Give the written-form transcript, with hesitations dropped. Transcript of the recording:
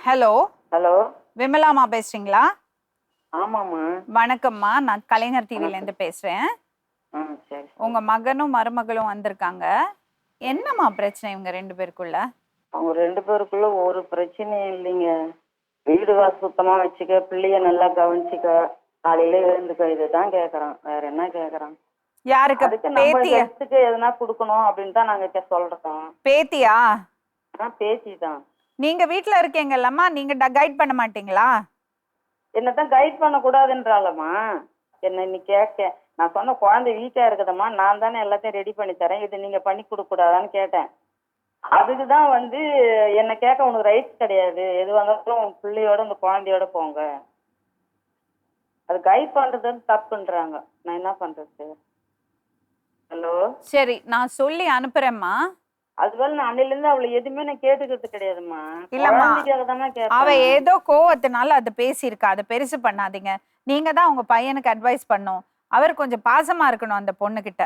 Hello, hello. விமலாமா பேசுறீங்களா? ஆமாம்மா. வணக்கம்மா, நான் கலைஞர் டிவில இருந்து வணக்கம். பேசுறேன். சரி உங்க சரி. மகனும் மருமகளும் வந்திருக்காங்க. என்னம்மா பிரச்சனை இவங்க 2 பேருக்குள்ள? அவங்க 2 பேருக்குள்ள ஒரு பிரச்சனையும் இல்லைங்க. வீடு வாசல் சுத்தமா வச்சுக்க, பிள்ளைய நல்லா கவனிச்சுக்க, காலையில எழுந்துக்க, இதுதான் கேட்குறான். வேற என்ன கேட்குறான்? யாருக்கு? அதுக்கு நம்ம பேத்திய? ஹெல்த்துக்கு எதுனா கொடுக்கணும் அப்படின்னு தான் நாங்கள் சொல்கிறோம். பேத்தியா? பேத்தி தான். நீங்க வீட்ல இருக்கீங்கல்லம்மா, நீங்க கைட் பண்ண மாட்டீங்களா? என்னதான் கைட் பண்ணக்கூடாதுன்றாலம்மா. என்ன நீ கேட்க, நான் சொன்ன குழந்தை வீக்காக இருக்குதம்மா, நான் தானே எல்லாத்தையும் ரெடி பண்ணி தரேன், இது நீங்கள் பண்ணி கொடுக்கூடாதான்னு கேட்டேன். அதுக்கு தான் வந்து என்ன கேட்க உனக்கு ரைட்ஸ் கிடையாது, எதுவாக இருந்தாலும் உன் பிள்ளையோட உங்க குழந்தையோட போங்க. அது கைட் பண்றது தப்புன்றாங்க. நான் என்ன பண்றது? ஹலோ. சரி, நான் சொல்லி அனுப்புறேம்மா. அதுவேளை நான் அன்னையிலேருந்து அவளை எதுவுமே நான் கேட்டுக்கிறது கிடையாதும்மா. இல்லம்மா, குழந்தைக்காக தானே அவ கேட்பேன். ஏதோ கோவத்தினால அது பேசியிருக்கா. அதை பெருசு பண்ணாதீங்க. நீங்க தான் உங்க பையனுக்கு அட்வைஸ் பண்ணும். அவர் கொஞ்சம் பாசமா இருக்கணும் அந்த பொண்ணுகிட்ட.